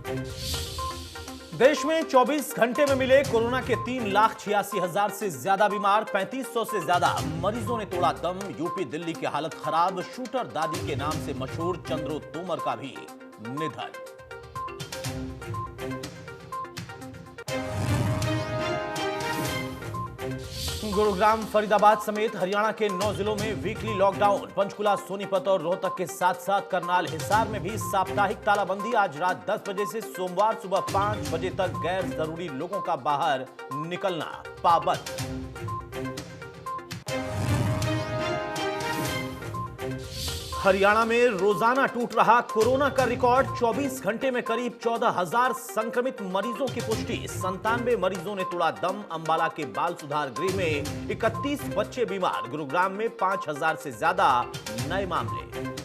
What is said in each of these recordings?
देश में 24 घंटे में मिले कोरोना के 3,86,000 से ज्यादा बीमार, 3500 से ज्यादा मरीजों ने तोड़ा दम। यूपी दिल्ली की हालत खराब, शूटर दादी के नाम से मशहूर चंद्रो तोमर का भी निधन। गुरुग्राम, फरीदाबाद समेत हरियाणा के 9 जिलों में वीकली लॉकडाउन। पंचकुला, सोनीपत और रोहतक के साथ साथ करनाल, हिसार में भी साप्ताहिक तालाबंदी। आज रात 10 बजे से सोमवार सुबह 5 बजे तक गैर जरूरी लोगों का बाहर निकलना पाबंद। हरियाणा में रोजाना टूट रहा कोरोना का रिकॉर्ड। 24 घंटे में करीब 14,000 संक्रमित मरीजों की पुष्टि। 97 मरीजों ने तोड़ा दम। अंबाला के बाल सुधार गृह में 31 बच्चे बीमार। गुरुग्राम में 5,000 से ज्यादा नए मामले।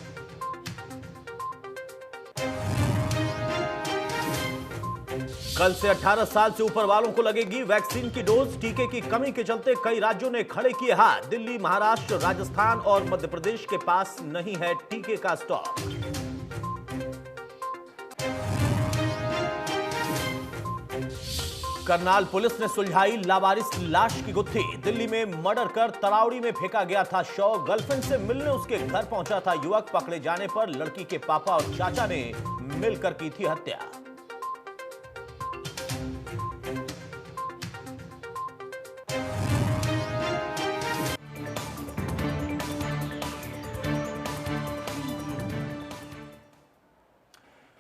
कल से 18 साल से ऊपर वालों को लगेगी वैक्सीन की डोज। टीके की कमी के चलते कई राज्यों ने खड़े किए हाथ। दिल्ली, महाराष्ट्र, राजस्थान और मध्य प्रदेश के पास नहीं है टीके का स्टॉक। करनाल पुलिस ने सुलझाई लावारिस लाश की गुत्थी। दिल्ली में मर्डर कर तरावड़ी में फेंका गया था शव। गर्लफ्रेंड से मिलने उसके घर पहुंचा था युवक। पकड़े जाने पर लड़की के पापा और चाचा ने मिलकर की थी हत्या।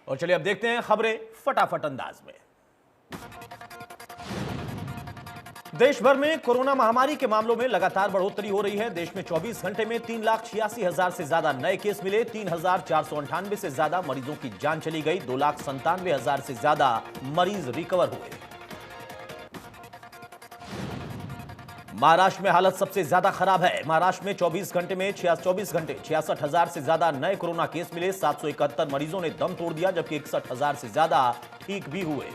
और चलिए अब देखते हैं खबरें फटाफट अंदाज में। देश भर में कोरोना महामारी के मामलों में लगातार बढ़ोतरी हो रही है। देश में 24 घंटे में 3,86,000 से ज्यादा नए केस मिले। 3,498 से ज्यादा मरीजों की जान चली गई। 2,97,000 से ज्यादा मरीज रिकवर हुए। महाराष्ट्र में हालत सबसे ज्यादा खराब है। महाराष्ट्र में 24 घंटे 66,000 से ज्यादा नए कोरोना केस मिले। 771 मरीजों ने दम तोड़ दिया, जबकि 61,000 से ज्यादा ठीक भी हुए।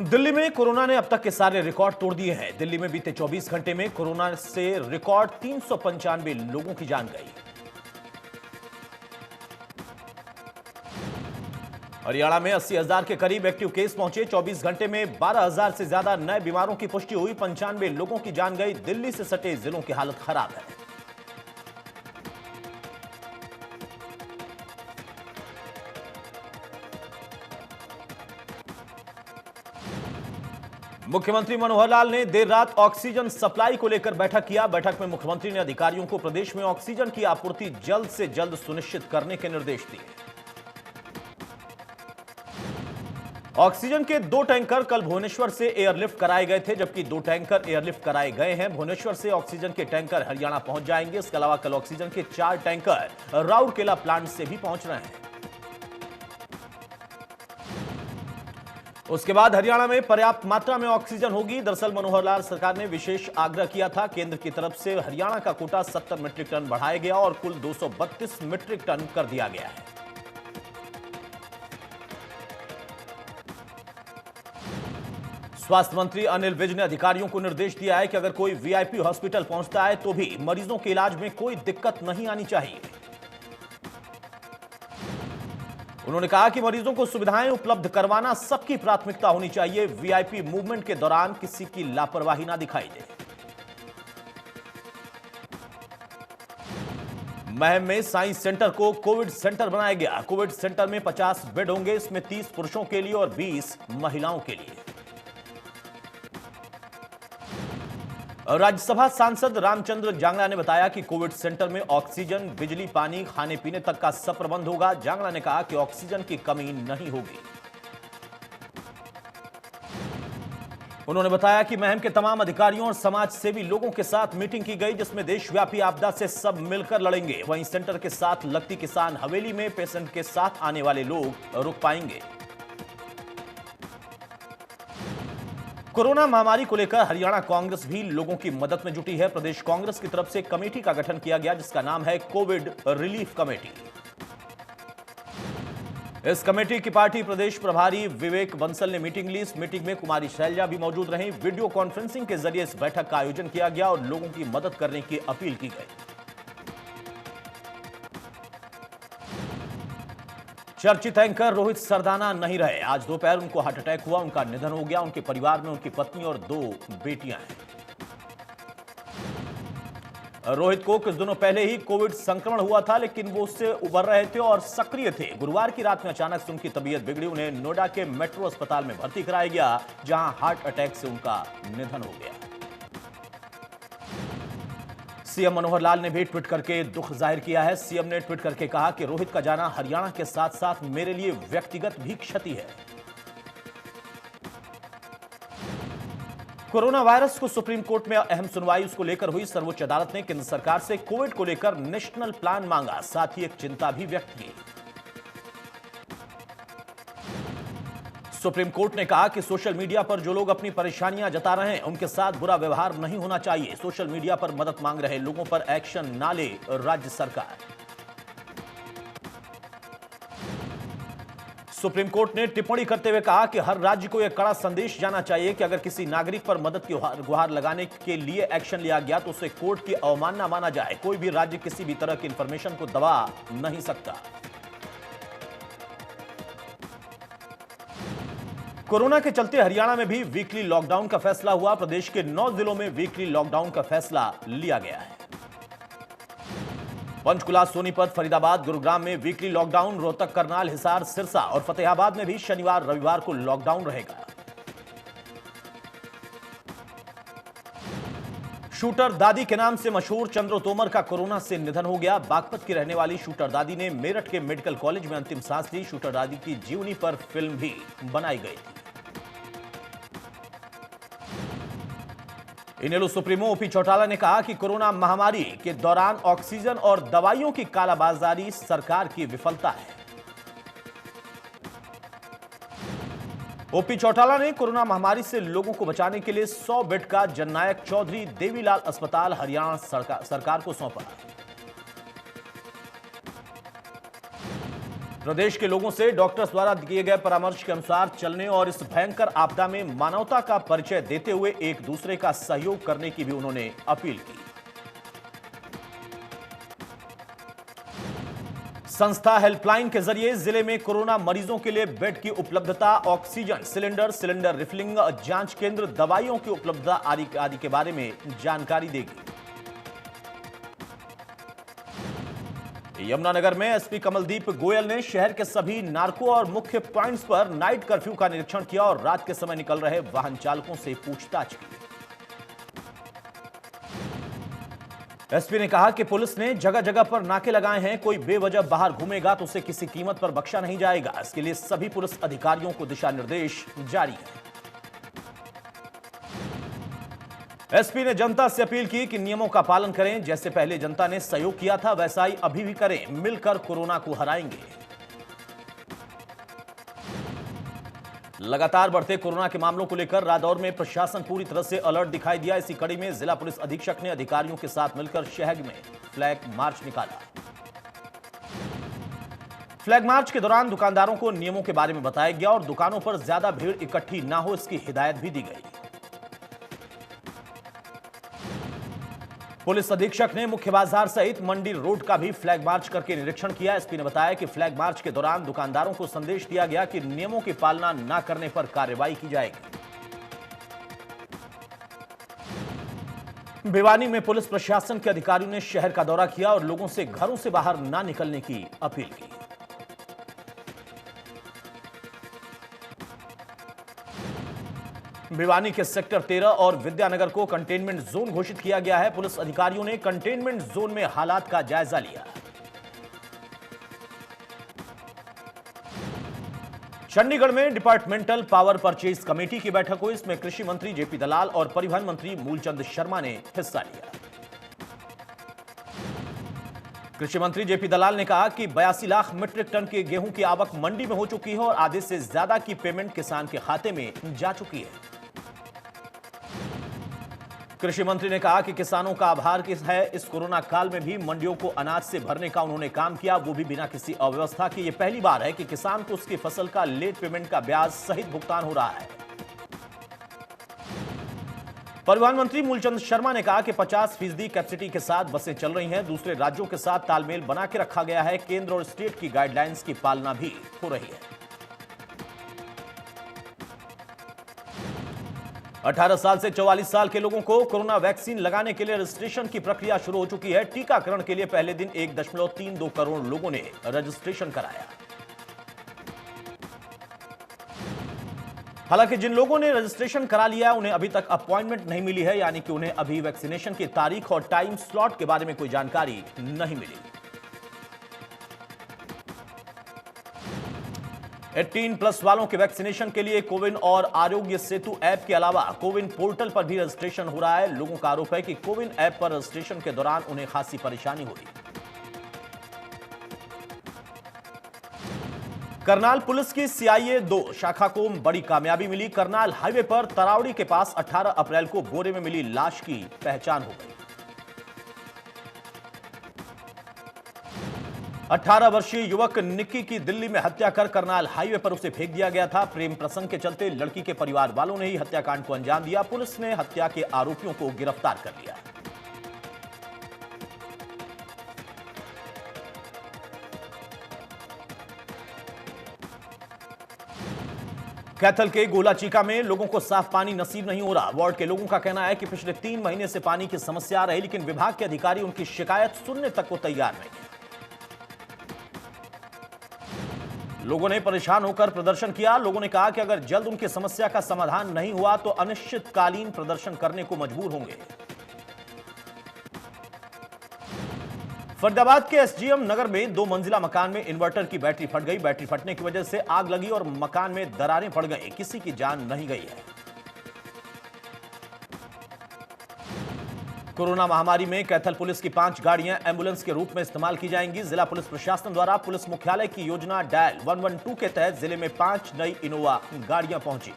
दिल्ली में कोरोना ने अब तक के सारे रिकॉर्ड तोड़ दिए हैं। दिल्ली में बीते 24 घंटे में कोरोना से रिकॉर्ड 395 लोगों की जान गई। हरियाणा में 80,000 के करीब एक्टिव केस पहुंचे। 24 घंटे में 12,000 से ज्यादा नए बीमारों की पुष्टि हुई। 95 लोगों की जान गई। दिल्ली से सटे जिलों की हालत खराब है। मुख्यमंत्री मनोहर लाल ने देर रात ऑक्सीजन सप्लाई को लेकर बैठक किया। बैठक में मुख्यमंत्री ने अधिकारियों को प्रदेश में ऑक्सीजन की आपूर्ति जल्द से जल्द सुनिश्चित करने के निर्देश दिए। ऑक्सीजन के 2 टैंकर कल भुवनेश्वर से एयरलिफ्ट कराए गए थे, जबकि 2 टैंकर एयरलिफ्ट कराए गए हैं। भुवनेश्वर से ऑक्सीजन के टैंकर हरियाणा पहुंच जाएंगे। इसके अलावा कल ऑक्सीजन के 4 टैंकर राउरकेला प्लांट से भी पहुंच रहे हैं। उसके बाद हरियाणा में पर्याप्त मात्रा में ऑक्सीजन होगी। दरअसल मनोहर लाल सरकार ने विशेष आग्रह किया था। केंद्र की तरफ से हरियाणा का कोटा 70 मीट्रिक टन बढ़ाया गया और कुल 232 मीट्रिक टन कर दिया गया है। स्वास्थ्य मंत्री अनिल विज ने अधिकारियों को निर्देश दिया है कि अगर कोई वीआईपी हॉस्पिटल पहुंचता है तो भी मरीजों के इलाज में कोई दिक्कत नहीं आनी चाहिए। उन्होंने कहा कि मरीजों को सुविधाएं उपलब्ध करवाना सबकी प्राथमिकता होनी चाहिए। वीआईपी मूवमेंट के दौरान किसी की लापरवाही ना दिखाई दे। महम में साइंस सेंटर को कोविड सेंटर बनाया गया। कोविड सेंटर में 50 बेड होंगे। इसमें 30 पुरुषों के लिए और 20 महिलाओं के लिए। राज्यसभा सांसद रामचंद्र जांगड़ा ने बताया कि कोविड सेंटर में ऑक्सीजन, बिजली, पानी, खाने पीने तक का सब प्रबंध होगा। जांगड़ा ने कहा कि ऑक्सीजन की कमी नहीं होगी। उन्होंने बताया कि महम के तमाम अधिकारियों और समाज सेवी लोगों के साथ मीटिंग की गई, जिसमें देशव्यापी आपदा से सब मिलकर लड़ेंगे। वहीं सेंटर के साथ लगती किसान हवेली में पेशेंट के साथ आने वाले लोग रुक पाएंगे। कोरोना महामारी को लेकर हरियाणा कांग्रेस भी लोगों की मदद में जुटी है। प्रदेश कांग्रेस की तरफ से कमेटी का गठन किया गया, जिसका नाम है कोविड रिलीफ कमेटी। इस कमेटी की पार्टी प्रदेश प्रभारी विवेक बंसल ने मीटिंग ली। इस मीटिंग में कुमारी शैलजा भी मौजूद रहीं। वीडियो कॉन्फ्रेंसिंग के जरिए इस बैठक का आयोजन किया गया और लोगों की मदद करने की अपील की गई। चर्चित एंकर रोहित सरदाना नहीं रहे। आज दोपहर उनको हार्ट अटैक हुआ, उनका निधन हो गया। उनके परिवार में उनकी पत्नी और 2 बेटियां हैं। रोहित को कुछ दिनों पहले ही कोविड संक्रमण हुआ था, लेकिन वो उससे उबर रहे थे और सक्रिय थे। गुरुवार की रात में अचानक से उनकी तबीयत बिगड़ी। उन्हें नोएडा के मेट्रो अस्पताल में भर्ती कराया गया, जहां हार्ट अटैक से उनका निधन हो गया। सीएम मनोहर लाल ने भी ट्वीट करके दुख जाहिर किया है। सीएम ने ट्वीट करके कहा कि रोहित का जाना हरियाणा के साथ साथ मेरे लिए व्यक्तिगत भी क्षति है। कोरोना वायरस को सुप्रीम कोर्ट में अहम सुनवाई उसको लेकर हुई। सर्वोच्च अदालत ने केंद्र सरकार से कोविड को लेकर नेशनल प्लान मांगा, साथ ही एक चिंता भी व्यक्त की। सुप्रीम कोर्ट ने कहा कि सोशल मीडिया पर जो लोग अपनी परेशानियां जता रहे हैं, उनके साथ बुरा व्यवहार नहीं होना चाहिए। सोशल मीडिया पर मदद मांग रहे लोगों पर एक्शन ना ले राज्य सरकार। सुप्रीम कोर्ट ने टिप्पणी करते हुए कहा कि हर राज्य को यह कड़ा संदेश जाना चाहिए कि अगर किसी नागरिक पर मदद की गुहार लगाने के लिए एक्शन लिया गया तो उसे कोर्ट की अवमानना माना जाए। कोई भी राज्य किसी भी तरह की इंफॉर्मेशन को दबा नहीं सकता। कोरोना के चलते हरियाणा में भी वीकली लॉकडाउन का फैसला हुआ। प्रदेश के 9 जिलों में वीकली लॉकडाउन का फैसला लिया गया है। पंचकुला, सोनीपत, फरीदाबाद, गुरुग्राम में वीकली लॉकडाउन। रोहतक, करनाल, हिसार, सिरसा और फतेहाबाद में भी शनिवार रविवार को लॉकडाउन रहेगा। शूटर दादी के नाम से मशहूर चंद्रो तोमर का कोरोना से निधन हो गया। बागपत की रहने वाली शूटर दादी ने मेरठ के मेडिकल कॉलेज में अंतिम सांस ली। शूटर दादी की जीवनी पर फिल्म भी बनाई गई थी। इनेलो सुप्रीमो ओपी चौटाला ने कहा कि कोरोना महामारी के दौरान ऑक्सीजन और दवाइयों की कालाबाजारी सरकार की विफलता है। ओपी चौटाला ने कोरोना महामारी से लोगों को बचाने के लिए 100 बेड का जननायक चौधरी देवीलाल अस्पताल हरियाणा सरकार को सौंपा। प्रदेश के लोगों से डॉक्टर्स द्वारा दिए गए परामर्श के अनुसार चलने और इस भयंकर आपदा में मानवता का परिचय देते हुए एक दूसरे का सहयोग करने की भी उन्होंने अपील की। संस्था हेल्पलाइन के जरिए जिले में कोरोना मरीजों के लिए बेड की उपलब्धता, ऑक्सीजन सिलेंडर रिफिलिंग, जांच केंद्र, दवाइयों की उपलब्धता आदि के बारे में जानकारी देगी। यमुनानगर में एसपी कमलदीप गोयल ने शहर के सभी नार्को और मुख्य पॉइंट्स पर नाइट कर्फ्यू का निरीक्षण किया और रात के समय निकल रहे वाहन चालकों से पूछताछ की। एसपी ने कहा कि पुलिस ने जगह जगह पर नाके लगाए हैं। कोई बेवजह बाहर घूमेगा तो उसे किसी कीमत पर बख्शा नहीं जाएगा। इसके लिए सभी पुलिस अधिकारियों को दिशा निर्देश जारी है। एसपी ने जनता से अपील की कि नियमों का पालन करें। जैसे पहले जनता ने सहयोग किया था, वैसा ही अभी भी करें। मिलकर कोरोना को हराएंगे। लगातार बढ़ते कोरोना के मामलों को लेकर रादौर में प्रशासन पूरी तरह से अलर्ट दिखाई दिया। इसी कड़ी में जिला पुलिस अधीक्षक ने अधिकारियों के साथ मिलकर शहर में फ्लैग मार्च निकाला। फ्लैग मार्च के दौरान दुकानदारों को नियमों के बारे में बताया गया और दुकानों पर ज्यादा भीड़ इकट्ठी ना हो, इसकी हिदायत भी दी गई। पुलिस अधीक्षक ने मुख्य बाजार सहित मंडी रोड का भी फ्लैग मार्च करके निरीक्षण किया। एसपी ने बताया कि फ्लैग मार्च के दौरान दुकानदारों को संदेश दिया गया कि नियमों की पालना न करने पर कार्रवाई की जाएगी। भिवानी में पुलिस प्रशासन के अधिकारियों ने शहर का दौरा किया और लोगों से घरों से बाहर न निकलने की अपील की। भिवानी के सेक्टर 13 और विद्यानगर को कंटेनमेंट जोन घोषित किया गया है। पुलिस अधिकारियों ने कंटेनमेंट जोन में हालात का जायजा लिया। चंडीगढ़ में डिपार्टमेंटल पावर परचेज कमेटी की बैठक हुई। इसमें कृषि मंत्री जेपी दलाल और परिवहन मंत्री मूलचंद शर्मा ने हिस्सा लिया। कृषि मंत्री जेपी दलाल ने कहा कि 82 लाख मीट्रिक टन के गेहूं की आवक मंडी में हो चुकी है और आधे से ज्यादा की पेमेंट किसान के खाते में जा चुकी है। कृषि मंत्री ने कहा कि किसानों का आभार है। इस कोरोना काल में भी मंडियों को अनाज से भरने का उन्होंने काम किया, वो भी बिना किसी अव्यवस्था के। ये पहली बार है कि किसान को उसकी फसल का लेट पेमेंट का ब्याज सहित भुगतान हो रहा है। परिवहन मंत्री मूलचंद शर्मा ने कहा कि 50% कैपेसिटी के साथ बसें चल रही हैं। दूसरे राज्यों के साथ तालमेल बना के रखा गया है। केंद्र और स्टेट की गाइडलाइंस की पालना भी हो रही है। 18 साल से 44 साल के लोगों को कोरोना वैक्सीन लगाने के लिए रजिस्ट्रेशन की प्रक्रिया शुरू हो चुकी है। टीकाकरण के लिए पहले दिन 1.32 करोड़ लोगों ने रजिस्ट्रेशन कराया। हालांकि जिन लोगों ने रजिस्ट्रेशन करा लिया उन्हें अभी तक अपॉइंटमेंट नहीं मिली है, यानी कि उन्हें अभी वैक्सीनेशन की तारीख और टाइम स्लॉट के बारे में कोई जानकारी नहीं मिली। 18+ वालों के वैक्सीनेशन के लिए कोविन और आरोग्य सेतु ऐप के अलावा कोविन पोर्टल पर भी रजिस्ट्रेशन हो रहा है। लोगों का आरोप है कि कोविन ऐप पर रजिस्ट्रेशन के दौरान उन्हें खासी परेशानी हुई। करनाल पुलिस की CIA 2 शाखा को बड़ी कामयाबी मिली। करनाल हाईवे पर तरावड़ी के पास 18 अप्रैल को बोरे में मिली लाश की पहचान हो गई। 18 वर्षीय युवक निक्की की दिल्ली में हत्या कर करनाल हाईवे पर उसे फेंक दिया गया था। प्रेम प्रसंग के चलते लड़की के परिवार वालों ने ही हत्याकांड को अंजाम दिया। पुलिस ने हत्या के आरोपियों को गिरफ्तार कर लिया। कैथल के गोलाचीका में लोगों को साफ पानी नसीब नहीं हो रहा। वार्ड के लोगों का कहना है कि पिछले 3 महीने से पानी की समस्या आ रही, लेकिन विभाग के अधिकारी उनकी शिकायत सुनने तक को तैयार नहीं है। लोगों ने परेशान होकर प्रदर्शन किया। लोगों ने कहा कि अगर जल्द उनकी समस्या का समाधान नहीं हुआ तो अनिश्चितकालीन प्रदर्शन करने को मजबूर होंगे। फरीदाबाद के SGM नगर में 2 मंजिला मकान में इन्वर्टर की बैटरी फट गई। बैटरी फटने की वजह से आग लगी और मकान में दरारें पड़ गई। किसी की जान नहीं गई है। कोरोना महामारी में कैथल पुलिस की 5 गाड़ियां एम्बुलेंस के रूप में इस्तेमाल की जाएंगी। जिला पुलिस प्रशासन द्वारा पुलिस मुख्यालय की योजना डायल 112 के तहत जिले में 5 नई इनोवा गाड़ियां पहुंची।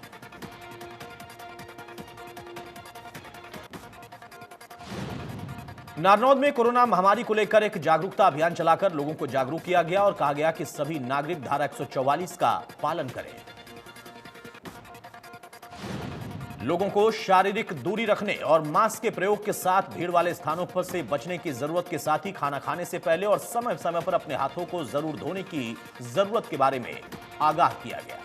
नारनौद में कोरोना महामारी को लेकर एक जागरूकता अभियान चलाकर लोगों को जागरूक किया गया और कहा गया कि सभी नागरिक धारा 144 का पालन करें। लोगों को शारीरिक दूरी रखने और मास्क के प्रयोग के साथ भीड़ वाले स्थानों पर से बचने की जरूरत के साथ ही खाना खाने से पहले और समय समय पर अपने हाथों को जरूर धोने की जरूरत के बारे में आगाह किया गया।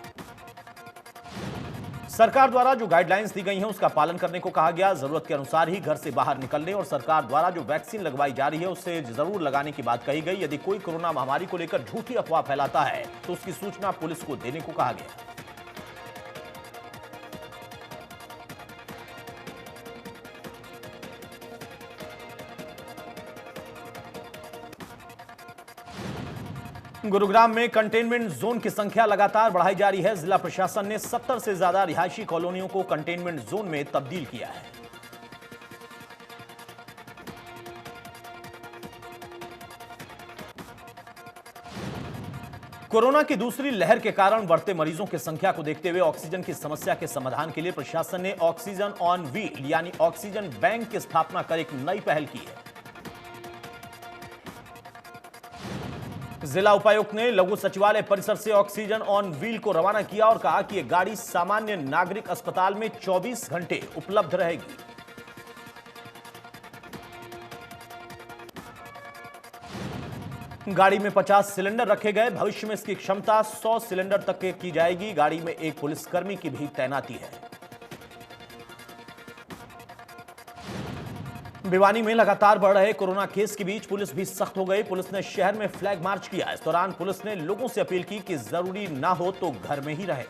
सरकार द्वारा जो गाइडलाइंस दी गई हैं उसका पालन करने को कहा गया। जरूरत के अनुसार ही घर से बाहर निकलने और सरकार द्वारा जो वैक्सीन लगवाई जा रही है उसे जरूर लगाने की बात कही गई। यदि कोई कोरोना महामारी को लेकर झूठी अफवाह फैलाता है तो उसकी सूचना पुलिस को देने को कहा गया। गुरुग्राम में कंटेनमेंट जोन की संख्या लगातार बढ़ाई जा रही है। जिला प्रशासन ने 70 से ज्यादा रिहायशी कॉलोनियों को कंटेनमेंट जोन में तब्दील किया है। कोरोना की दूसरी लहर के कारण बढ़ते मरीजों की संख्या को देखते हुए ऑक्सीजन की समस्या के समाधान के लिए प्रशासन ने ऑक्सीजन ऑन व्हील यानी ऑक्सीजन बैंक की स्थापना कर एक नई पहल की है। जिला उपायुक्त ने लघु सचिवालय परिसर से ऑक्सीजन ऑन व्हील को रवाना किया और कहा कि यह गाड़ी सामान्य नागरिक अस्पताल में 24 घंटे उपलब्ध रहेगी। गाड़ी में 50 सिलेंडर रखे गए। भविष्य में इसकी क्षमता 100 सिलेंडर तक की जाएगी। गाड़ी में एक पुलिसकर्मी की भी तैनाती है। भिवानी में लगातार बढ़ रहे कोरोना केस के बीच पुलिस भी सख्त हो गई। पुलिस ने शहर में फ्लैग मार्च किया। इस दौरान पुलिस ने लोगों से अपील की कि जरूरी ना हो तो घर में ही रहें।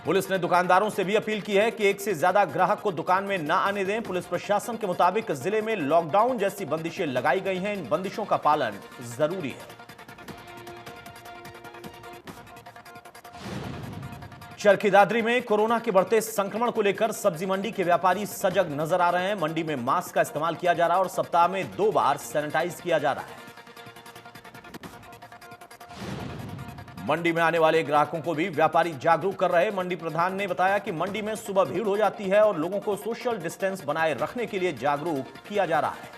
पुलिस ने दुकानदारों से भी अपील की है कि एक से ज्यादा ग्राहक को दुकान में ना आने दें। पुलिस प्रशासन के मुताबिक जिले में लॉकडाउन जैसी बंदिशें लगाई गई हैं। इन बंदिशों का पालन जरूरी है। चरखी दादरी में कोरोना के बढ़ते संक्रमण को लेकर सब्जी मंडी के व्यापारी सजग नजर आ रहे हैं। मंडी में मास्क का इस्तेमाल किया जा रहा है और सप्ताह में 2 बार सैनिटाइज किया जा रहा है। मंडी में आने वाले ग्राहकों को भी व्यापारी जागरूक कर रहे हैं। मंडी प्रधान ने बताया कि मंडी में सुबह भीड़ हो जाती है और लोगों को सोशल डिस्टेंस बनाए रखने के लिए जागरूक किया जा रहा है।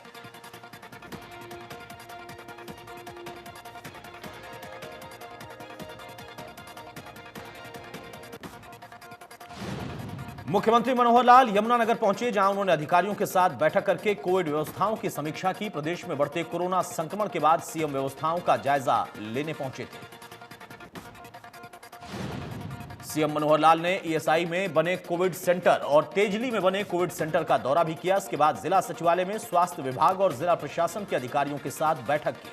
मुख्यमंत्री मनोहर लाल यमुनानगर पहुंचे, जहां उन्होंने अधिकारियों के साथ बैठक करके कोविड व्यवस्थाओं की समीक्षा की। प्रदेश में बढ़ते कोरोना संक्रमण के बाद सीएम व्यवस्थाओं का जायजा लेने पहुंचे थे। सीएम मनोहर लाल ने ईएसआई में बने कोविड सेंटर और तेजली में बने कोविड सेंटर का दौरा भी किया। इसके बाद जिला सचिवालय में स्वास्थ्य विभाग और जिला प्रशासन के अधिकारियों के साथ बैठक की।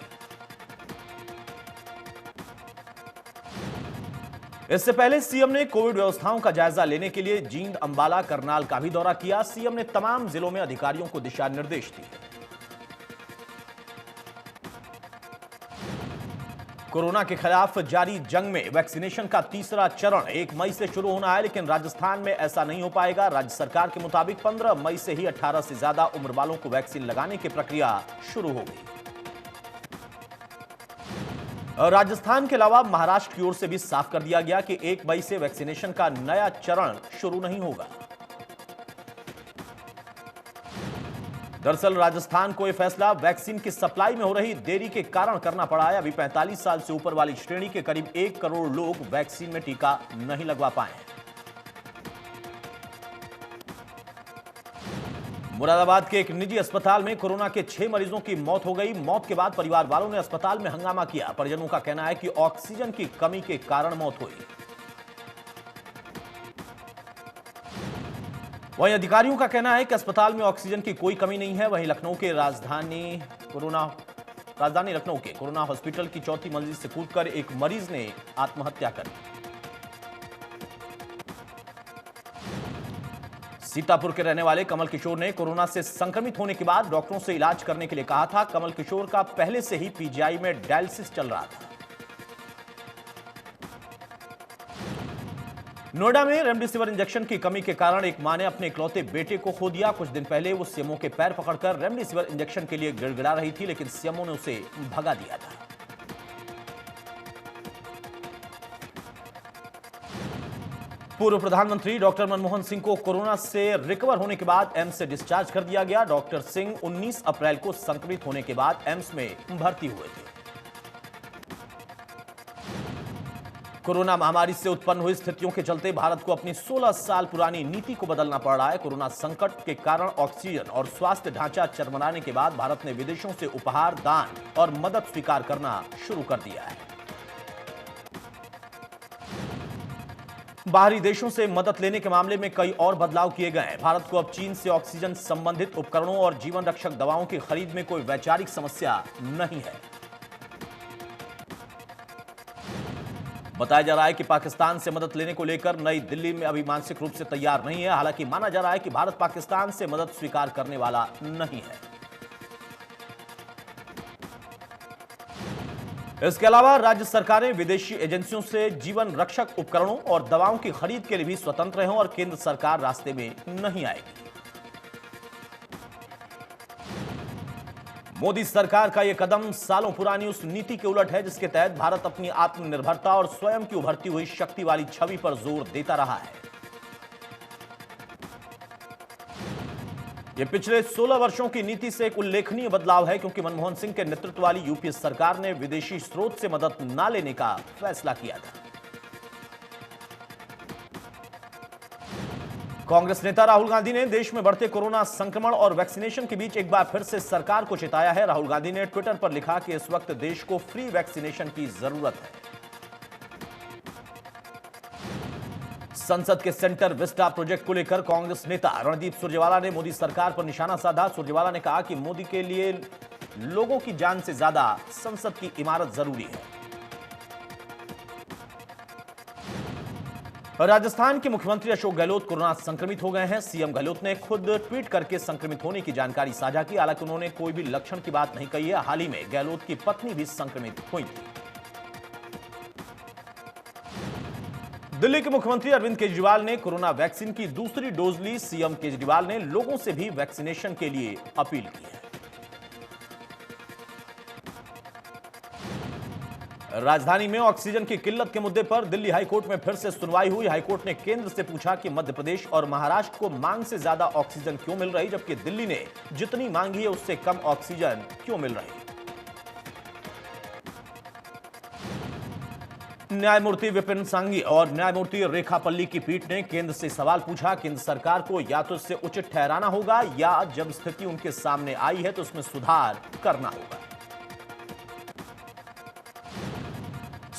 इससे पहले सीएम ने कोविड व्यवस्थाओं का जायजा लेने के लिए जींद, अंबाला, करनाल का भी दौरा किया। सीएम ने तमाम जिलों में अधिकारियों को दिशा निर्देश दिए। कोरोना के खिलाफ जारी जंग में वैक्सीनेशन का तीसरा चरण 1 मई से शुरू होना है, लेकिन राजस्थान में ऐसा नहीं हो पाएगा। राज्य सरकार के मुताबिक 15 मई से ही 18 से ज्यादा उम्र वालों को वैक्सीन लगाने की प्रक्रिया शुरू होगी। राजस्थान के अलावा महाराष्ट्र की ओर से भी साफ कर दिया गया कि 1 मई से वैक्सीनेशन का नया चरण शुरू नहीं होगा। दरअसल राजस्थान को यह फैसला वैक्सीन की सप्लाई में हो रही देरी के कारण करना पड़ा है। अभी 45 साल से ऊपर वाली श्रेणी के करीब 1 करोड़ लोग वैक्सीन में टीका नहीं लगवा पाए। मुरादाबाद के एक निजी अस्पताल में कोरोना के 6 मरीजों की मौत हो गई। मौत के बाद परिवार वालों ने अस्पताल में हंगामा किया। परिजनों का कहना है कि ऑक्सीजन की कमी के कारण मौत हुई। वहीं अधिकारियों का कहना है कि अस्पताल में ऑक्सीजन की कोई कमी नहीं है। वहीं लखनऊ के राजधानी लखनऊ के कोरोना हॉस्पिटल की 4थी मंजिल से कूदकर एक मरीज ने आत्महत्या कर ली। सीतापुर के रहने वाले कमल किशोर ने कोरोना से संक्रमित होने के बाद डॉक्टरों से इलाज करने के लिए कहा था। कमल किशोर का पहले से ही पीजीआई में डायलिसिस चल रहा था। नोएडा में रेमडेसिविर इंजेक्शन की कमी के कारण एक मां ने अपने इकलौते बेटे को खो दिया। कुछ दिन पहले वो सीएमओ के पैर पकड़कर रेमडेसिविर इंजेक्शन के लिए गिड़गिड़ा रही थी, लेकिन सीएमओ ने उसे भगा दिया था। पूर्व प्रधानमंत्री डॉक्टर मनमोहन सिंह को कोरोना से रिकवर होने के बाद एम्स से डिस्चार्ज कर दिया गया। डॉक्टर सिंह 19 अप्रैल को संक्रमित होने के बाद एम्स में भर्ती हुए थे। कोरोना महामारी से उत्पन्न हुई स्थितियों के चलते भारत को अपनी 16 साल पुरानी नीति को बदलना पड़ रहा है। कोरोना संकट के कारण ऑक्सीजन और स्वास्थ्य ढांचा चरमराने के बाद भारत ने विदेशों से उपहार, दान और मदद स्वीकार करना शुरू कर दिया है। बाहरी देशों से मदद लेने के मामले में कई और बदलाव किए गए हैं। भारत को अब चीन से ऑक्सीजन संबंधित उपकरणों और जीवन रक्षक दवाओं की खरीद में कोई वैचारिक समस्या नहीं है। बताया जा रहा है कि पाकिस्तान से मदद लेने को लेकर नई दिल्ली में अभी मानसिक रूप से तैयार नहीं है। हालांकि माना जा रहा है कि भारत पाकिस्तान से मदद स्वीकार करने वाला नहीं है। इसके अलावा राज्य सरकारें विदेशी एजेंसियों से जीवन रक्षक उपकरणों और दवाओं की खरीद के लिए भी स्वतंत्र हैं और केंद्र सरकार रास्ते में नहीं आएगी। मोदी सरकार का यह कदम सालों पुरानी उस नीति के उलट है जिसके तहत भारत अपनी आत्मनिर्भरता और स्वयं की उभरती हुई शक्ति वाली छवि पर जोर देता रहा है। यह पिछले 16 वर्षों की नीति से एक उल्लेखनीय बदलाव है, क्योंकि मनमोहन सिंह के नेतृत्व वाली यूपीए सरकार ने विदेशी स्रोत से मदद न लेने का फैसला किया था। कांग्रेस नेता राहुल गांधी ने देश में बढ़ते कोरोना संक्रमण और वैक्सीनेशन के बीच एक बार फिर से सरकार को चिताया है। राहुल गांधी ने ट्विटर पर लिखा कि इस वक्त देश को फ्री वैक्सीनेशन की जरूरत है। संसद के सेंटर विस्टा प्रोजेक्ट को लेकर कांग्रेस नेता रणदीप सुरजेवाला ने मोदी सरकार पर निशाना साधा। सुरजेवाला ने कहा कि मोदी के लिए लोगों की जान से ज्यादा संसद की इमारत जरूरी है। राजस्थान के मुख्यमंत्री अशोक गहलोत कोरोना संक्रमित हो गए हैं। सीएम गहलोत ने खुद ट्वीट करके संक्रमित होने की जानकारी साझा की। हालांकि उन्होंने कोई भी लक्षण की बात नहीं कही है। हाल ही में गहलोत की पत्नी भी संक्रमित हुई थी। दिल्ली के मुख्यमंत्री अरविंद केजरीवाल ने कोरोना वैक्सीन की दूसरी डोज ली। सीएम केजरीवाल ने लोगों से भी वैक्सीनेशन के लिए अपील की है। राजधानी में ऑक्सीजन की किल्लत के मुद्दे पर दिल्ली हाईकोर्ट में फिर से सुनवाई हुई। हाईकोर्ट ने केंद्र से पूछा कि मध्य प्रदेश और महाराष्ट्र को मांग से ज्यादा ऑक्सीजन क्यों मिल रही, जबकि दिल्ली ने जितनी मांगी है उससे कम ऑक्सीजन क्यों मिल रही। न्यायमूर्ति विपिन सांघी और न्यायमूर्ति रेखा पल्ली की पीठ ने केंद्र से सवाल पूछा। केंद्र सरकार को या तो इससे उचित ठहराना होगा या जब स्थिति उनके सामने आई है तो उसमें सुधार करना होगा।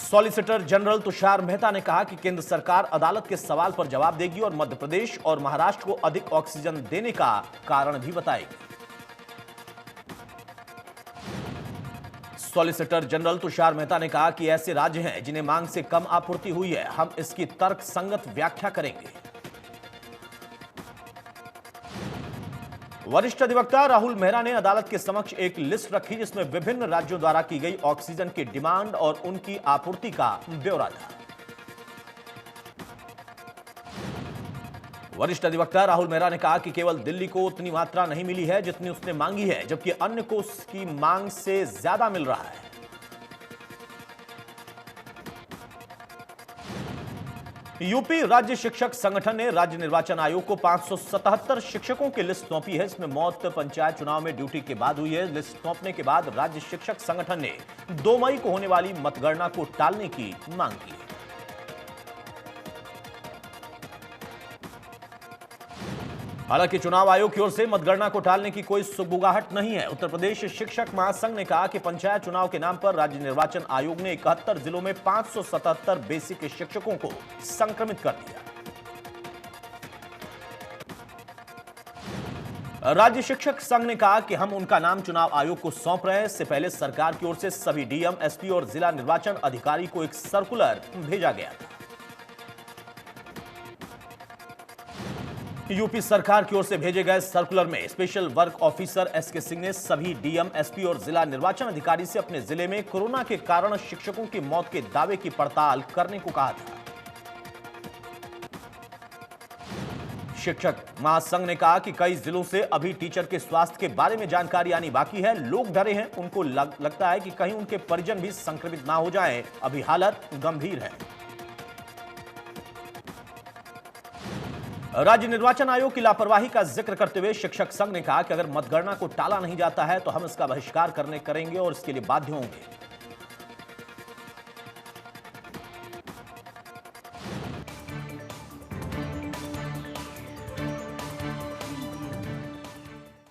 सॉलिसिटर जनरल तुषार मेहता ने कहा कि केंद्र सरकार अदालत के सवाल पर जवाब देगी और मध्य प्रदेश और महाराष्ट्र को अधिक ऑक्सीजन देने का कारण भी बताएगी। सॉलिसिटर जनरल तुषार मेहता ने कहा कि ऐसे राज्य हैं जिन्हें मांग से कम आपूर्ति हुई है, हम इसकी तर्कसंगत व्याख्या करेंगे। वरिष्ठ अधिवक्ता राहुल मेहरा ने अदालत के समक्ष एक लिस्ट रखी जिसमें विभिन्न राज्यों द्वारा की गई ऑक्सीजन की डिमांड और उनकी आपूर्ति का ब्यौरा था। वरिष्ठ अधिवक्ता राहुल मेहरा ने कहा कि केवल दिल्ली को उतनी मात्रा नहीं मिली है जितनी उसने मांगी है, जबकि अन्य को उसकी मांग से ज्यादा मिल रहा है। यूपी राज्य शिक्षक संगठन ने राज्य निर्वाचन आयोग को 577 शिक्षकों की लिस्ट सौंपी है। इसमें मौत पंचायत चुनाव में ड्यूटी के बाद हुई है। लिस्ट सौंपने के बाद राज्य शिक्षक संगठन ने 2 मई को होने वाली मतगणना को टालने की मांग की है। हालांकि चुनाव आयोग की ओर से मतगणना को टालने की कोई सुगबुगाहट नहीं है। उत्तर प्रदेश शिक्षक महासंघ ने कहा कि पंचायत चुनाव के नाम पर राज्य निर्वाचन आयोग ने 71 जिलों में 577 बेसिक शिक्षकों को संक्रमित कर दिया। राज्य शिक्षक संघ ने कहा कि हम उनका नाम चुनाव आयोग को सौंप रहे हैं। इससे पहले सरकार की ओर से सभी डीएम, एसपी और जिला निर्वाचन अधिकारी को एक सर्कुलर भेजा गया था। यूपी सरकार की ओर से भेजे गए सर्कुलर में special work officer SK Singh ने सभी डीएम, एसपी और जिला निर्वाचन अधिकारी से अपने जिले में कोरोना के कारण शिक्षकों की मौत के दावे की पड़ताल करने को कहा था। शिक्षक महासंघ ने कहा कि कई जिलों से अभी टीचर के स्वास्थ्य के बारे में जानकारी आनी बाकी है। लोग डरे हैं, उनको लगता है कि कहीं उनके परिजन भी संक्रमित ना हो जाएं। अभी हालत गंभीर है। राज्य निर्वाचन आयोग की लापरवाही का जिक्र करते हुए शिक्षक संघ ने कहा कि अगर मतगणना को टाला नहीं जाता है तो हम इसका बहिष्कार करेंगे और इसके लिए बाध्य होंगे।